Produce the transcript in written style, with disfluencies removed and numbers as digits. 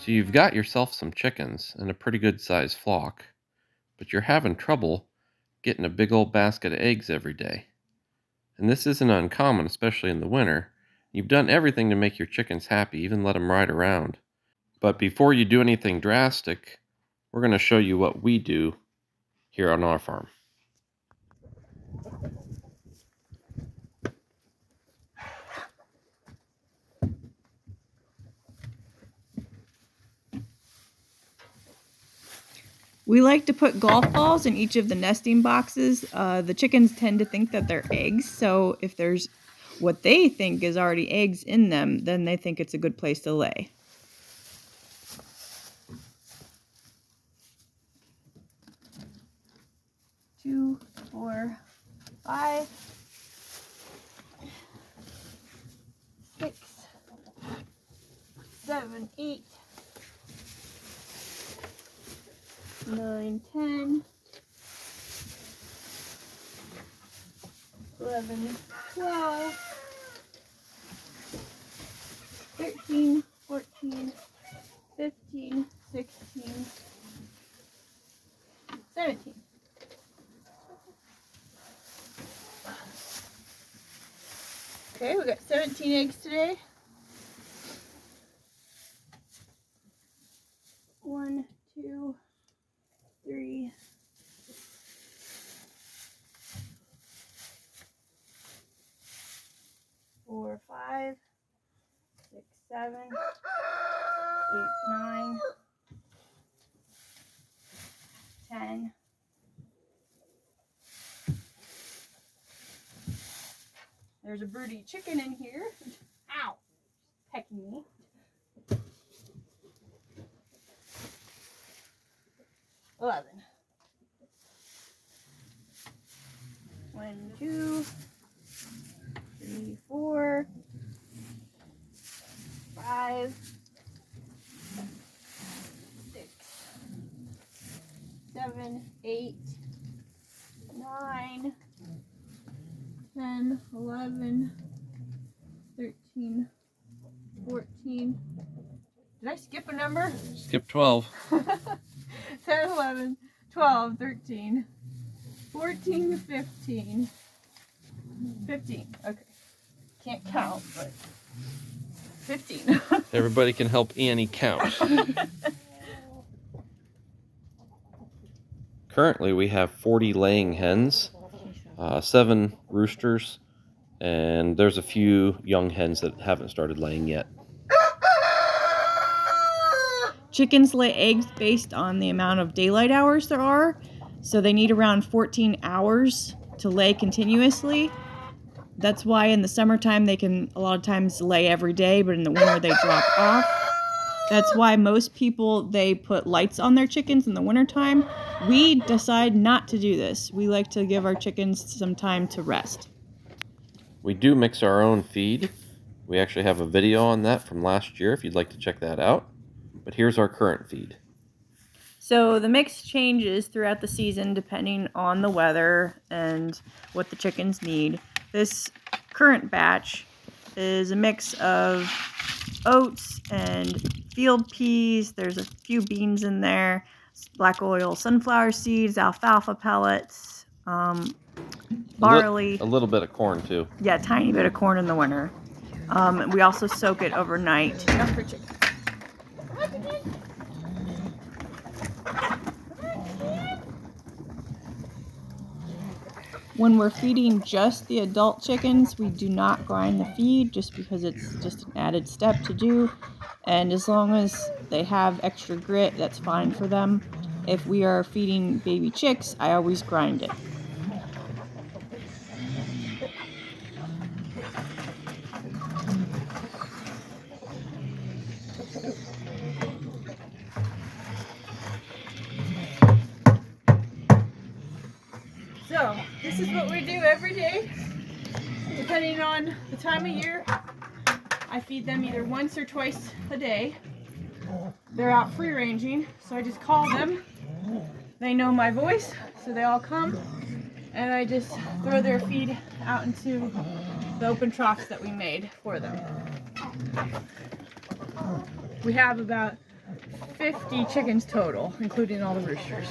So you've got yourself some chickens and a pretty good sized flock, but you're having trouble getting a big old basket of eggs every day. And this isn't uncommon, especially in the winter. You've done everything to make your chickens happy, even let them ride around. But before you do anything drastic, we're going to show you what we do here on our farm. We like to put golf balls in each of the nesting boxes. The chickens tend to think that they're eggs, so if there's what they think is already eggs in them, then they think it's a good place to lay. Two, 4, 5, 6, 7, 8, 9, 10, 11, 12, 13, 14, 15, 16, 17. Okay, we got 17 eggs today. 1, 2, 3, 4, 5, 6, 7, 8, 9, 10. There's a broody chicken in here. Ow! Pecking me. 11. 1, 2, 3, 4, 5, 6, 7, 8, 9, 10, 11, 13, 14. Did I skip a number? Skip 12. 10, 11, 12, 13, 14, 15. 15. Okay. Can't count, but 15. Everybody can help Annie count. Currently, we have 40 laying hens, 7 roosters, and there's a few young hens that haven't started laying yet. Chickens lay eggs based on the amount of daylight hours there are, so they need around 14 hours to lay continuously. That's why in the summertime they can a lot of times lay every day, but in the winter they drop off. That's why most people, they put lights on their chickens in the wintertime. We decide not to do this. We like to give our chickens some time to rest. We do mix our own feed. We actually have a video on that from last year if you'd like to check that out. But here's our current feed. So the mix changes throughout the season depending on the weather and what the chickens need. This current batch is a mix of oats and field peas. There's a few beans in there, black oil sunflower seeds, alfalfa pellets, barley. A little bit of corn too. Yeah, a tiny bit of corn in the winter. We also soak it overnight. Enough for chicken. When we're feeding just the adult chickens, we do not grind the feed just because it's just an added step to do. And as long as they have extra grit, that's fine for them. If we are feeding baby chicks, I always grind it. So, this is what we do every day, depending on the time of year. I feed them either once or twice a day. They're out free ranging, so I just call them. They know my voice, so they all come, and I just throw their feed out into the open troughs that we made for them. We have about 50 chickens total, including all the roosters.